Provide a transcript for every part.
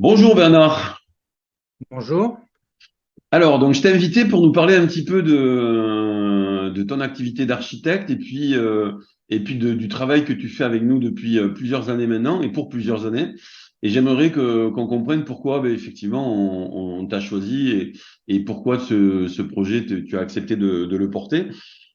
Bonjour Bernard. Bonjour. Alors, donc je t'ai invité pour nous parler un petit peu de ton activité d'architecte et puis du travail que tu fais avec nous depuis plusieurs années maintenant et pour plusieurs années. Et j'aimerais qu'on comprenne pourquoi, ben, effectivement, on t'a choisi et pourquoi ce projet, tu as accepté de le porter.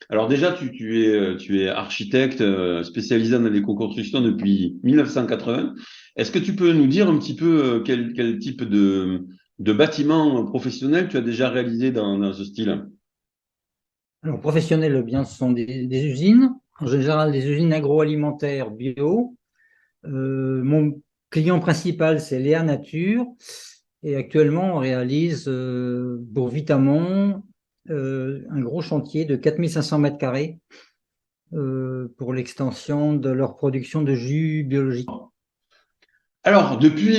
Alors déjà, tu es architecte spécialisé dans l'éco-construction depuis 1980. Est-ce que tu peux nous dire un petit peu quel type de bâtiment professionnel tu as déjà réalisé dans ce style? Alors, professionnels, eh bien, ce sont des usines, en général des usines agroalimentaires bio. Mon client principal, c'est Léa Nature. Et actuellement, on réalise pour Vitamont un gros chantier de 4500 mètres carrés pour l'extension de leur production de jus biologique. Alors, depuis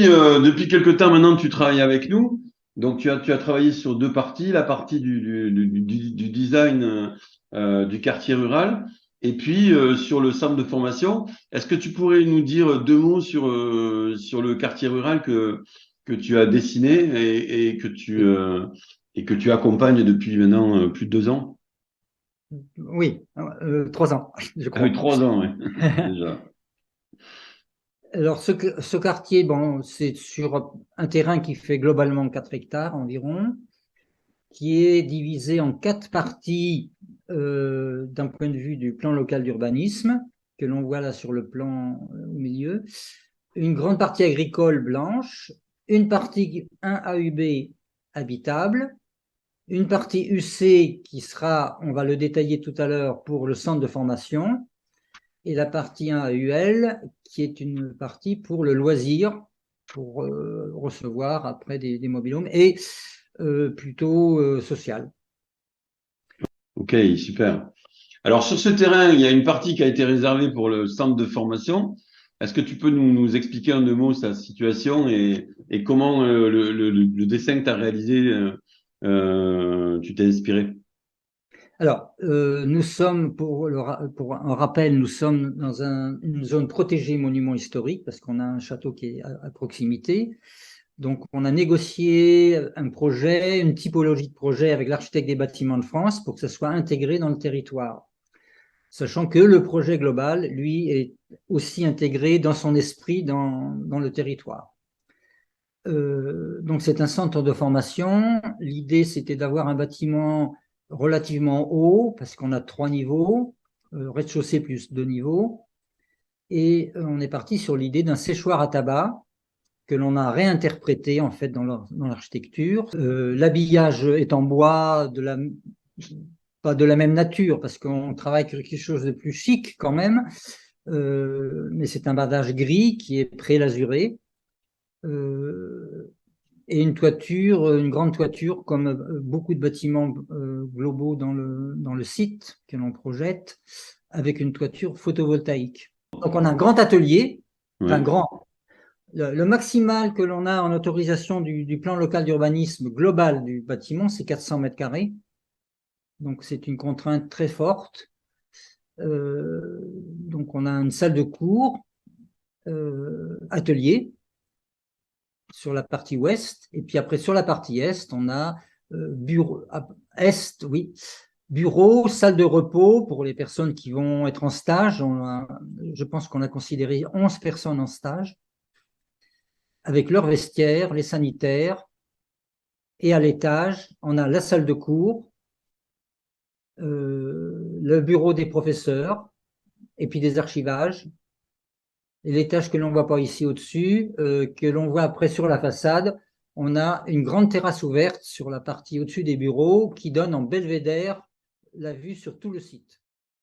quelque temps maintenant, tu travailles avec nous. Donc, tu as travaillé sur deux parties, la partie du design du quartier rural et puis sur le centre de formation. Est-ce que tu pourrais nous dire deux mots sur le quartier rural que tu as dessiné et que tu accompagnes depuis maintenant plus de 2 ans? Oui, 3 ans, je Ah oui, crois. 3 ans, oui, déjà. Alors, ce quartier, bon, c'est sur un terrain qui fait globalement 4 hectares environ, qui est divisé en 4 parties d'un point de vue du plan local d'urbanisme, que l'on voit là sur le plan au milieu. Une grande partie agricole blanche, une partie 1 AUB habitable, une partie UC qui sera, on va le détailler tout à l'heure, pour le centre de formation, et la partie 1 AUL qui est une partie pour le loisir, pour recevoir après des mobilhomes, et plutôt social. Ok, super. Alors, sur ce terrain, il y a une partie qui a été réservée pour le centre de formation. Est-ce que tu peux nous expliquer en deux mots sa situation et comment le dessin que tu as réalisé, tu t'es inspiré? Alors, nous sommes, pour un rappel, nous sommes dans une zone protégée monument historique parce qu'on a un château qui est à proximité. Donc, on a négocié un projet, une typologie de projet avec l'architecte des bâtiments de France pour que ça soit intégré dans le territoire. Sachant que le projet global, lui, est aussi intégré dans son esprit dans le territoire. Donc, c'est un centre de formation. L'idée, c'était d'avoir un bâtiment relativement haut, parce qu'on a 3 niveaux, rez-de-chaussée plus 2 niveaux. Et on est parti sur l'idée d'un séchoir à tabac que l'on a réinterprété en fait dans l'architecture. L'habillage est en bois, pas de la même nature, parce qu'on travaille avec quelque chose de plus chic quand même, mais c'est un bardage gris qui est pré-lasuré. Euh, et une toiture, une grande toiture, comme beaucoup de bâtiments globaux dans le site que l'on projette, avec une toiture photovoltaïque. Donc on a un grand atelier, enfin Oui. grand. Le maximal que l'on a en autorisation du plan local d'urbanisme global du bâtiment, c'est 400 mètres carrés. Donc c'est une contrainte très forte. Donc on a une salle de cours, atelier, sur la partie ouest, et puis après sur la partie est, on a bureau est, oui, bureau, salle de repos pour les personnes qui vont être en stage. Je pense qu'on a considéré 11 personnes en stage, avec leur vestiaire, les sanitaires, et à l'étage, on a la salle de cours, le bureau des professeurs, et puis des archivages. Et l'étage que l'on ne voit pas ici au-dessus, que l'on voit après sur la façade, on a une grande terrasse ouverte sur la partie au-dessus des bureaux qui donne en belvédère la vue sur tout le site.